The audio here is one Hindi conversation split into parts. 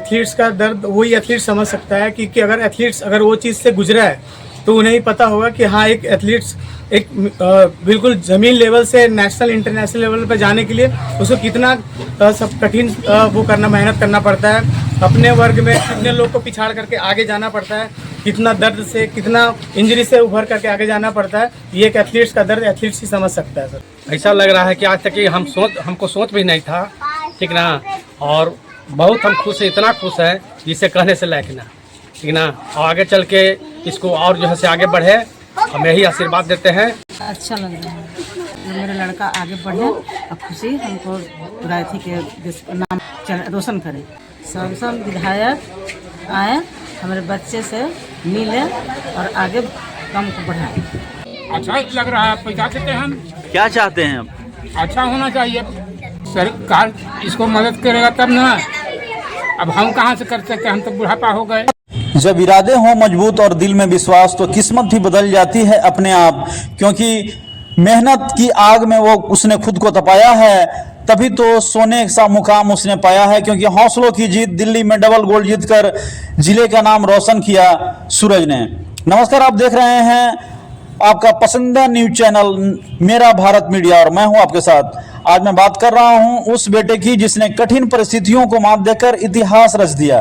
एथलीट्स का दर्द वही एथलीट समझ सकता है कि अगर एथलीट्स अगर वो चीज़ से गुजरा है तो उन्हें ही पता होगा कि हाँ एक एथलीट्स एक बिल्कुल ज़मीन लेवल से नेशनल इंटरनेशनल लेवल पर जाने के लिए उसको कितना सब कठिन वो करना मेहनत करना पड़ता है, अपने वर्ग में कितने लोग को पिछाड़ करके आगे जाना पड़ता है, कितना दर्द से कितना इंजरी से उभर करके आगे जाना पड़ता है। ये एक एथलीट्स का दर्द एथलीट्स ही समझ सकता है सर। ऐसा लग रहा है कि आज तक कि हमको सोच भी नहीं था, ठीक ना, और बहुत हम खुश हैं, इतना खुश हैं जिसे कहने से लायक ना, ठीक ना। और आगे चल के इसको और जो है से आगे बढ़े, हम यही आशीर्वाद देते हैं। अच्छा लग रहा है मेरा लड़का आगे बढ़े और खुशी हमको राय थी कि देश का नाम रोशन करे। सब विधायक आए हमारे बच्चे से मिले और आगे काम को बढ़ाए। अच्छा लग रहा है, पैसा देते हैं हम। क्या चाहते हैं आप? अच्छा होना चाहिए, सरकार इसको मदद करेगा तब ना। अब हम कहाँ से कर सकते हैं, हम तो बुढ़ापा हो गए। जब इरादे हों मजबूत और दिल में विश्वास तो किस्मत भी बदल जाती है अपने आप, क्योंकि मेहनत की आग में वो उसने खुद को तपाया है, तभी तो सोने सा मुकाम उसने पाया है। क्योंकि हौसलों की जीत, दिल्ली में डबल गोल्ड जीतकर जिले का नाम रोशन किया सूरज ने। नमस्कार, आप देख रहे हैं आपका पसंदीदा न्यूज चैनल मेरा भारत मीडिया और मैं हूं आपके साथ। आज मैं बात कर रहा हूं उस बेटे की जिसने कठिन परिस्थितियों को मात देकर इतिहास रच दिया।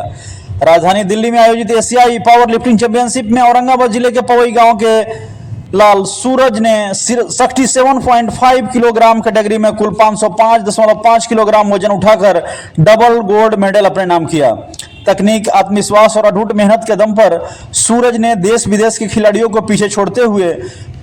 राजधानी दिल्ली में आयोजित एशियाई पावर लिफ्टिंग चैंपियनशिप में औरंगाबाद जिले के पवई गांव के लाल सूरज ने 67.5 किलोग्राम कैटेगरी में कुल 505.5 किलोग्राम वजन उठाकर डबल गोल्ड मेडल अपने नाम किया। तकनीक, आत्मविश्वास और अटूट मेहनत के दम पर सूरज ने देश विदेश के खिलाड़ियों को पीछे छोड़ते हुए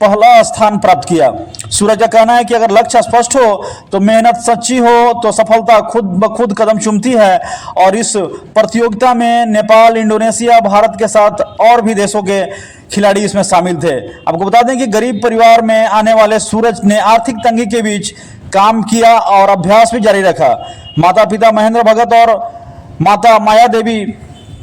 पहला स्थान प्राप्त किया। सूरज का कहना है कि अगर लक्ष्य स्पष्ट हो तो मेहनत सच्ची हो तो सफलता खुद ब खुद कदम चूमती है। और इस प्रतियोगिता में नेपाल, इंडोनेशिया, भारत के साथ और भी देशों के खिलाड़ी इसमें शामिल थे। आपको बता दें कि गरीब परिवार में आने वाले सूरज ने आर्थिक तंगी के बीच काम किया और अभ्यास भी जारी रखा। माता पिता महेंद्र भगत और माता माया देवी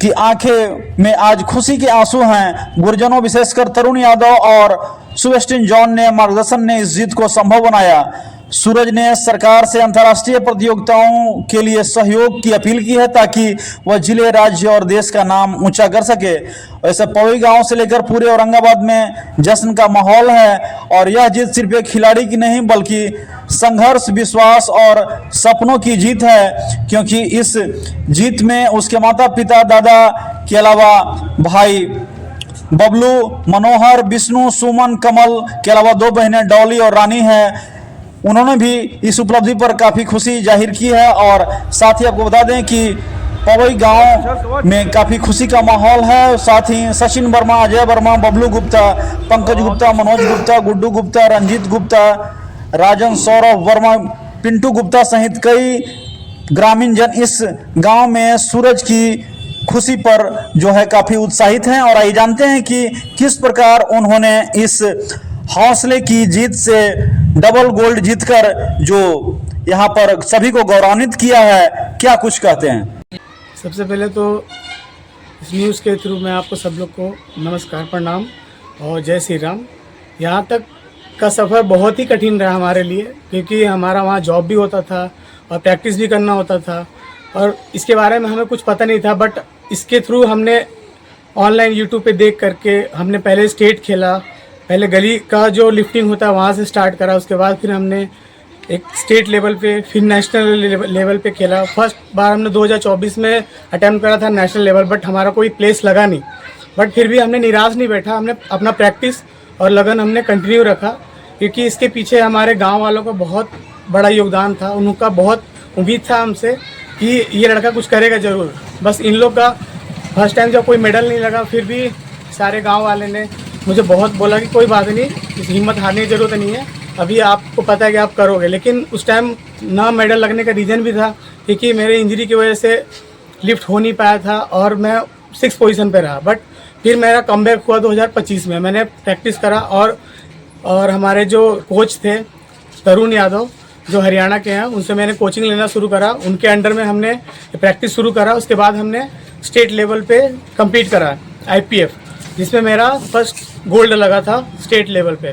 की आंखें में आज खुशी के आंसू हैं। गुरजनों, विशेषकर तरुण यादव और सुबेस्टिन जॉन ने मार्गदर्शन ने इस जीत को संभव बनाया। सूरज ने सरकार से अंतर्राष्ट्रीय प्रतियोगिताओं के लिए सहयोग की अपील की है ताकि वह जिले, राज्य और देश का नाम ऊंचा कर सके। वैसे पवई गांव से लेकर पूरे औरंगाबाद में जश्न का माहौल है और यह जीत सिर्फ एक खिलाड़ी की नहीं बल्कि संघर्ष, विश्वास और सपनों की जीत है। क्योंकि इस जीत में उसके माता पिता, दादा के अलावा भाई बबलू, मनोहर, विष्णु, सुमन, कमल के अलावा 2 बहनें डॉली और रानी हैं। उन्होंने भी इस उपलब्धि पर काफ़ी खुशी जाहिर की है। और साथ ही आपको बता दें कि पवई गांव में काफ़ी खुशी का माहौल है। साथ ही सचिन वर्मा, अजय वर्मा, बबलू गुप्ता, पंकज गुप्ता, मनोज गुप्ता, गुड्डू गुप्ता, रंजीत गुप्ता, राजन, सौरभ वर्मा, पिंटू गुप्ता सहित कई ग्रामीण जन इस गांव में सूरज की खुशी पर जो है काफ़ी उत्साहित हैं। और आइए जानते हैं कि किस प्रकार उन्होंने इस हौसले की जीत से डबल गोल्ड जीतकर जो यहाँ पर सभी को गौरवान्वित किया है, क्या कुछ कहते हैं। सबसे पहले तो इस न्यूज़ के थ्रू मैं आपको सब लोग को नमस्कार, प्रणाम और जय श्री राम। यहाँ तक का सफ़र बहुत ही कठिन रहा हमारे लिए, क्योंकि हमारा वहाँ जॉब भी होता था और प्रैक्टिस भी करना होता था और इसके बारे में हमें कुछ पता नहीं था। बट इसके थ्रू हमने ऑनलाइन यूट्यूब पे देख करके हमने पहले स्टेट खेला, पहले गली का जो लिफ्टिंग होता है वहाँ से स्टार्ट करा, उसके बाद फिर हमने एक स्टेट लेवल पे, फिर नेशनल लेवल पे खेला। फर्स्ट बार हमने 2024 में अटैम्प्ट करा था नेशनल लेवल, बट हमारा कोई प्लेस लगा नहीं। बट फिर भी हमने निराश नहीं बैठा, हमने अपना प्रैक्टिस और लगन हमने कंटिन्यू रखा, क्योंकि इसके पीछे हमारे गाँव वालों का बहुत बड़ा योगदान था। उनका बहुत उम्मीद था हमसे कि ये लड़का कुछ करेगा ज़रूर। बस इन लोग का फर्स्ट टाइम जब कोई मेडल नहीं लगा, फिर भी सारे गांव वाले ने मुझे बहुत बोला कि कोई बात नहीं, इस हिम्मत हारने की ज़रूरत नहीं है, अभी आपको पता है कि आप करोगे। लेकिन उस टाइम ना मेडल लगने का रीज़न भी था क्योंकि मेरे इंजरी की वजह से लिफ्ट हो नहीं पाया था और मैं 6th पोजीशन पे रहा। बट फिर मेरा कमबैक हुआ 2025 में। मैंने प्रैक्टिस करा और हमारे जो कोच थे तरुण यादव जो हरियाणा के हैं, उनसे मैंने कोचिंग लेना शुरू करा। उनके अंडर में हमने प्रैक्टिस शुरू करा। उसके बाद हमने स्टेट लेवल पे कम्पीट करा IPF, जिसमें मेरा फर्स्ट गोल्ड लगा था स्टेट लेवल पे।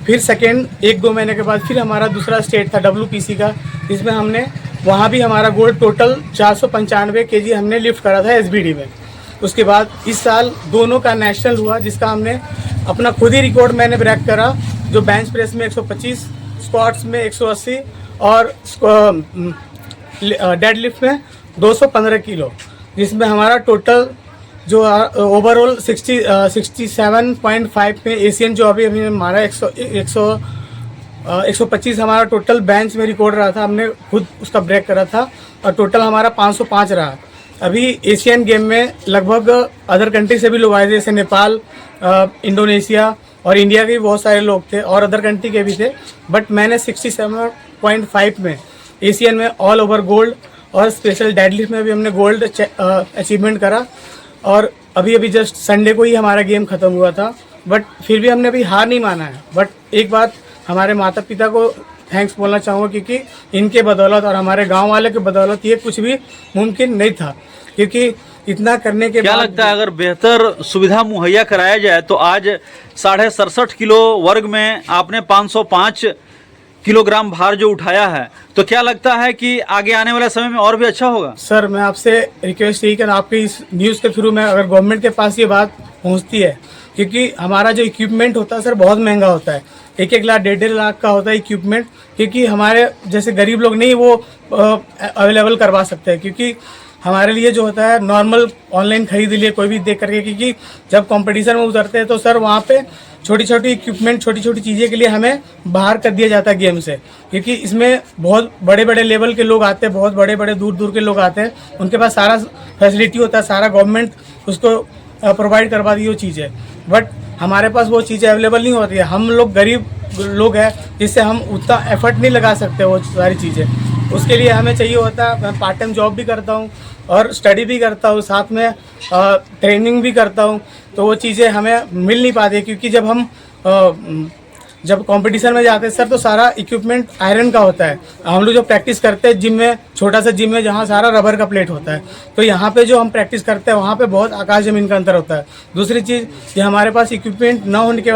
फिर सेकेंड 1-2 महीने के बाद फिर हमारा दूसरा स्टेट था WPC का, जिसमें हमने वहाँ भी हमारा गोल्ड टोटल 495 kg हमने लिफ्ट करा था SBD में। उसके बाद इस साल दोनों का नेशनल हुआ, जिसका हमने अपना खुद ही रिकॉर्ड मैंने ब्रेक करा, जो बेंच प्रेस में 125, स्क्वाट्स में 180 और डेड लिफ्ट में 215 किलो, जिसमें हमारा टोटल जो ओवरऑल 67.5 में एशियन जो अभी हमारा 125 हमारा टोटल बेंच में रिकॉर्ड रहा था, हमने खुद उसका ब्रेक करा था और टोटल हमारा 505 रहा। अभी एशियन गेम में लगभग अदर कंट्री से भी लोग आए थे, जैसे नेपाल, इंडोनेशिया और इंडिया के भी बहुत सारे लोग थे और अदर कंट्री के भी थे, बट मैंने 67.5 में एशियन में ऑल ओवर गोल्ड और स्पेशल डेडलिफ्ट में भी हमने गोल्ड अचीवमेंट करा। और अभी जस्ट संडे को ही हमारा गेम ख़त्म हुआ था, बट फिर भी हमने अभी हार नहीं माना है। बट एक बात हमारे माता पिता को थैंक्स बोलना चाहूँगा, क्योंकि इनके बदौलत और हमारे गांव वाले के बदौलत ये कुछ भी मुमकिन नहीं था, क्योंकि इतना करने के क्या बाद लगता है अगर बेहतर सुविधा मुहैया कराया जाए तो आज 67.5 किलो वर्ग में आपने 505 किलोग्राम भार जो उठाया है, तो क्या लगता है कि आगे आने वाले समय में और भी अच्छा होगा? सर मैं आपसे रिक्वेस्ट यही कर, आपके इस न्यूज़ के थ्रू में अगर गवर्नमेंट के पास ये बात पहुंचती है, क्योंकि हमारा जो इक्विपमेंट होता है सर बहुत महंगा होता है, 1-1 लाख 1.5 लाख का होता है इक्विपमेंट, क्योंकि हमारे जैसे गरीब लोग नहीं वो अवेलेबल करवा सकते हैं। क्योंकि हमारे लिए जो होता है नॉर्मल ऑनलाइन खरीद लिए कोई भी देख करके, क्योंकि जब कंपटीशन में उतरते हैं तो सर वहाँ पे छोटी छोटी इक्विपमेंट, छोटी छोटी चीज़ें के लिए हमें बाहर कर दिया जाता है गेम से, क्योंकि इसमें बहुत बड़े बड़े लेवल के लोग आते हैं, बहुत बड़े बड़े दूर दूर के लोग आते हैं, उनके पास सारा फैसिलिटी होता है, सारा गवर्नमेंट उसको प्रोवाइड करवा दी वो चीज़ें, बट हमारे पास वो चीज़ें अवेलेबल नहीं होती है। हम लोग गरीब लोग हैं, जिससे हम उतना एफर्ट नहीं लगा सकते वो सारी चीज़ें। उसके लिए हमें चाहिए होता है, मैं पार्ट टाइम जॉब भी करता हूँ और स्टडी भी करता हूँ, साथ में ट्रेनिंग भी करता हूँ, तो वो चीज़ें हमें मिल नहीं पाती, क्योंकि जब हम जब कंपटीशन में जाते हैं सर तो सारा इक्विपमेंट आयरन का होता है। हम लोग जो प्रैक्टिस करते हैं जिम में, छोटा सा जिम में जहाँ सारा रबर का प्लेट होता है, तो यहाँ पे जो हम प्रैक्टिस करते हैं वहाँ पे बहुत आकाश ज़मीन का अंतर होता है। दूसरी चीज़ कि हमारे पास इक्विपमेंट न होने के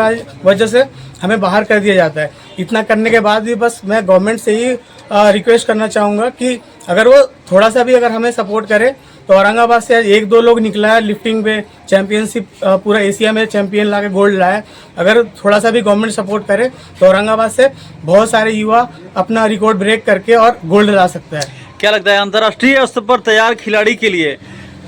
वजह से हमें बाहर कर दिया जाता है। इतना करने के बाद भी बस मैं गवर्नमेंट से ही रिक्वेस्ट करना चाहूँगा कि अगर वो थोड़ा सा भी अगर हमें सपोर्ट करे, तो औरंगाबाद से 1-2 लोग निकला है लिफ्टिंग में चैंपियनशिप, पूरा एशिया में चैंपियन ला के गोल्ड लाया। अगर थोड़ा सा भी गवर्नमेंट सपोर्ट करे तो औरंगाबाद से बहुत सारे युवा अपना रिकॉर्ड ब्रेक करके और गोल्ड ला सकता है। क्या लगता है अंतर्राष्ट्रीय स्तर पर तैयार खिलाड़ी के लिए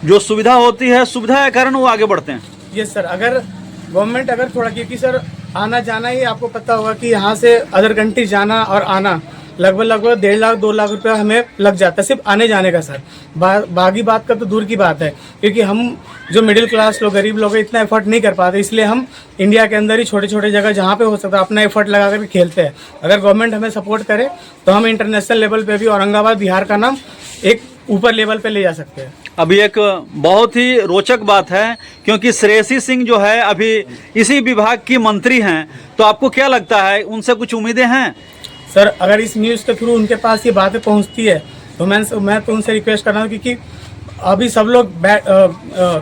जो सुविधा होती है, सुविधा के कारण वो आगे बढ़ते हैं? यस सर, अगर गवर्नमेंट अगर थोड़ा, क्योंकि सर आना जाना ही आपको पता होगा कि यहाँ से अदर कंट्री जाना और आना लगभग 1.5 लाख 2 लाख रुपया हमें लग जाता है सिर्फ आने जाने का सर। बाकी बात का तो दूर की बात है, क्योंकि हम जो मिडिल क्लास लोग, गरीब लोग हैं, इतना एफर्ट नहीं कर पाते, इसलिए हम इंडिया के अंदर ही छोटे छोटे जगह जहाँ पे हो सकता है अपना एफर्ट लगा कर खेलते हैं। अगर गवर्नमेंट हमें सपोर्ट करे तो हम इंटरनेशनल लेवल पे भी औरंगाबाद बिहार का नाम एक ऊपर लेवल पे ले जा सकते हैं। अभी एक बहुत ही रोचक बात है, क्योंकि श्रेयसी सिंह जो है अभी इसी विभाग की मंत्री हैं, तो आपको क्या लगता है उनसे कुछ उम्मीदें हैं? सर अगर इस न्यूज़ के थ्रू उनके पास ये बातें पहुंचती है तो मैं तो उनसे रिक्वेस्ट कर रहा हूँ, क्योंकि अभी सब लोग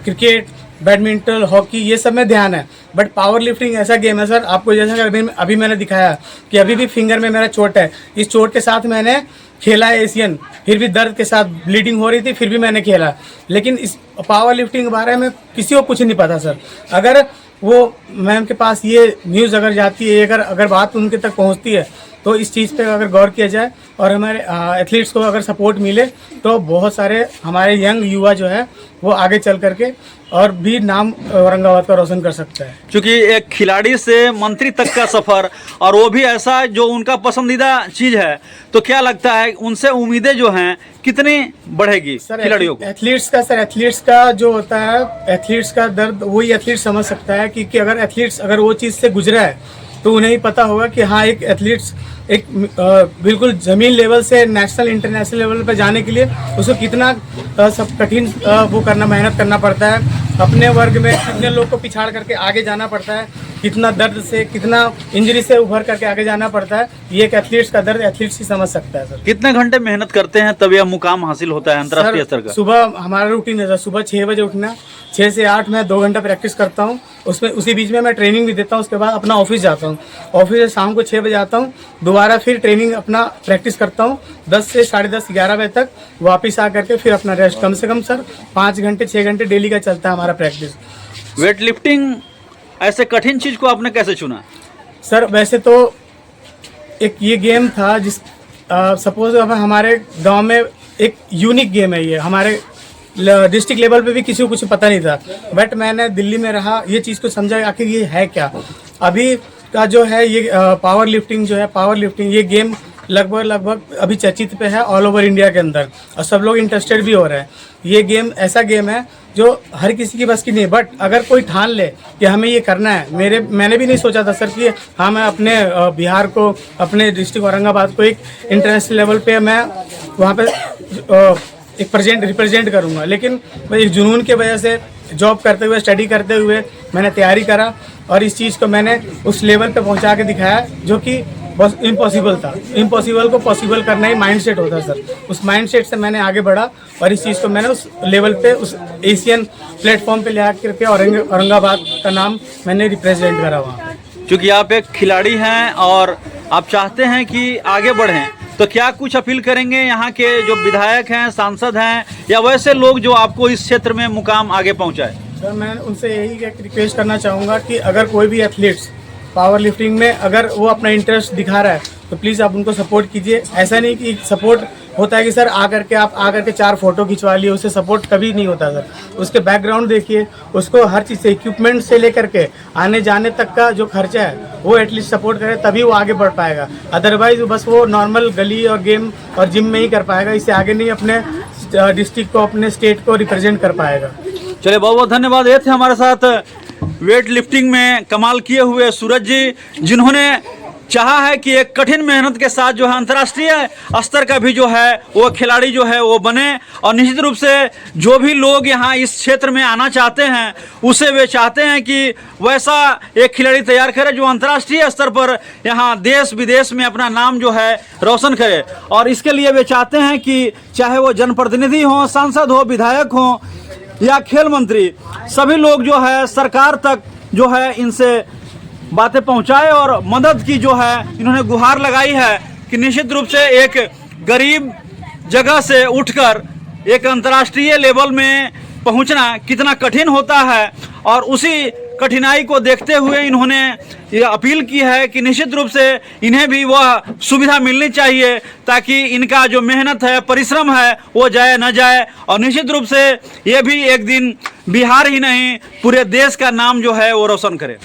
क्रिकेट, बैडमिंटन, हॉकी ये सब में ध्यान है, बट पावर लिफ्टिंग ऐसा गेम है सर, आपको जैसा अभी मैंने दिखाया कि अभी भी फिंगर में मेरा चोट है, इस चोट के साथ मैंने खेला है एशियन, फिर भी दर्द के साथ ब्लीडिंग हो रही थी, फिर भी मैंने खेला। लेकिन इस पावर लिफ्टिंग के बारे में किसी को कुछ नहीं पता सर। अगर वो मैम के पास ये न्यूज़ अगर जाती है, अगर बात उनके तक पहुंचती है, तो इस चीज़ पे अगर गौर किया जाए और हमारे एथलीट्स को अगर सपोर्ट मिले, तो बहुत सारे हमारे यंग युवा जो है वो आगे चल करके और भी नाम औरंगाबाद का रोशन कर सकता है। क्योंकि एक खिलाड़ी से मंत्री तक का सफर, और वो भी ऐसा जो उनका पसंदीदा चीज है, तो क्या लगता है उनसे उम्मीदें जो हैं कितनी बढ़ेगी खिलाड़ियों को? एथलीट्स का जो होता है, एथलीट्स का दर्द वही एथलीट समझ सकता है, क्योंकि अगर एथलीट्स अगर वो चीज़ से गुजरा है तो उन्हें ही पता होगा कि हाँ एक एथलीट्स एक बिल्कुल ज़मीन लेवल से नेशनल इंटरनेशनल लेवल पर जाने के लिए उसको कितना सब कठिन वो करना, मेहनत करना पड़ता है, अपने वर्ग में कितने लोग को पिछाड़ करके आगे जाना पड़ता है, कितना दर्द से, कितना इंजरी से उभर करके आगे जाना पड़ता है। ये एक एथलीट्स का दर्द एथलीट्स ही समझ सकता है सर। कितने घंटे मेहनत करते हैं तब यह मुकाम हासिल होता है अंतर्राष्ट्रीय स्तर का? सुबह हमारा रूटीन है सर, सुबह 6 बजे उठना, 6 से 8 मैं 2 घंटा प्रैक्टिस करता हूँ। उसमें उसी बीच में मैं ट्रेनिंग भी देता हूँ। उसके बाद अपना ऑफिस जाता हूँ। ऑफिस से शाम को 6 बजे आता हूँ, दोबारा फिर ट्रेनिंग अपना प्रैक्टिस करता हूँ 10 से 10:30 11 बजे तक। वापस आ करके फिर अपना रेस्ट, कम से कम सर 5 घंटे 6 घंटे डेली का चलता है हमारा प्रैक्टिस। वेट लिफ्टिंग ऐसे कठिन चीज को आपने कैसे चुना? सर वैसे तो एक ये गेम था जिस सपोज हमारे गांव में एक यूनिक गेम है ये, हमारे डिस्ट्रिक्ट लेवल पे भी किसी को कुछ पता नहीं था। बट मैंने दिल्ली में रहा, ये चीज़ को समझा आखिर ये है क्या। अभी का जो है ये पावर लिफ्टिंग जो है, पावर लिफ्टिंग ये गेम लगभग अभी चर्चित पे है ऑल ओवर इंडिया के अंदर, और सब लोग इंटरेस्टेड भी हो रहे हैं। ये गेम ऐसा गेम है जो हर किसी की बस की नहीं है, बट अगर कोई ठान ले कि हमें ये करना है। मैंने भी नहीं सोचा था सर कि हाँ मैं अपने बिहार को, अपने डिस्ट्रिक्ट औरंगाबाद को एक इंटरनेशनल लेवल पे मैं वहाँ पे एक रिप्रेजेंट करूँगा। लेकिन एक जुनून की वजह से जॉब करते हुए, स्टडी करते हुए मैंने तैयारी करा और इस चीज़ को मैंने उस लेवल पे पहुँचा के दिखाया जो कि बस इम्पॉसिबल था। इम्पॉसिबल को पॉसिबल करना ही माइंडसेट होता है सर। उस माइंडसेट से मैंने आगे बढ़ा और इस चीज़ को मैंने उस लेवल पे, उस एशियन प्लेटफॉर्म पे ले आकर के औरंगाबाद का नाम मैंने रिप्रेजेंट करा वहाँ। क्योंकि आप एक खिलाड़ी हैं और आप चाहते हैं कि आगे बढ़ें, तो क्या कुछ अपील करेंगे यहाँ के जो विधायक हैं, सांसद हैं, या वैसे लोग जो आपको इस क्षेत्र में मुकाम आगे पहुँचाए? सर मैं उनसे यही एक रिक्वेस्ट करना चाहूँगा कि अगर कोई भी एथलीट्स पावर लिफ्टिंग में अगर वो अपना इंटरेस्ट दिखा रहा है तो प्लीज़ आप उनको सपोर्ट कीजिए। ऐसा नहीं कि सपोर्ट होता है कि सर आप आकर के 4 फोटो खिंचवा लिए, उससे सपोर्ट कभी नहीं होता सर। उसके बैकग्राउंड देखिए, उसको हर चीज़ से, इक्विपमेंट से लेकर के आने जाने तक का जो खर्चा है वो एटलीस्ट सपोर्ट करे, तभी वो आगे बढ़ पाएगा। अदरवाइज बस वो नॉर्मल गली और गेम और जिम में ही कर पाएगा, इससे आगे नहीं अपने डिस्ट्रिक्ट को, अपने स्टेट को रिप्रेजेंट कर पाएगा। चलिए बहुत बहुत धन्यवाद। ये थे हमारे साथ वेट लिफ्टिंग में कमाल किए हुए सूरज जी, जिन्होंने चाहा है कि एक कठिन मेहनत के साथ जो है अंतर्राष्ट्रीय स्तर का भी जो है वो खिलाड़ी जो है वो बने। और निश्चित रूप से जो भी लोग यहाँ इस क्षेत्र में आना चाहते हैं उसे वे चाहते हैं कि वैसा एक खिलाड़ी तैयार करे जो अंतर्राष्ट्रीय स्तर पर यहाँ देश विदेश में अपना नाम जो है रोशन करे। और इसके लिए वे चाहते हैं कि चाहे वो जनप्रतिनिधि हों, सांसद हो, विधायक हों या खेल मंत्री, सभी लोग जो है सरकार तक जो है इनसे बातें पहुंचाए और मदद की जो है इन्होंने गुहार लगाई है कि निश्चित रूप से एक गरीब जगह से उठकर एक अंतर्राष्ट्रीय लेवल में पहुंचना कितना कठिन होता है। और उसी कठिनाई को देखते हुए इन्होंने ये अपील की है कि निश्चित रूप से इन्हें भी वह सुविधा मिलनी चाहिए ताकि इनका जो मेहनत है, परिश्रम है, वो जाए न जाए। और निश्चित रूप से ये भी एक दिन बिहार ही नहीं पूरे देश का नाम जो है वो रोशन करे।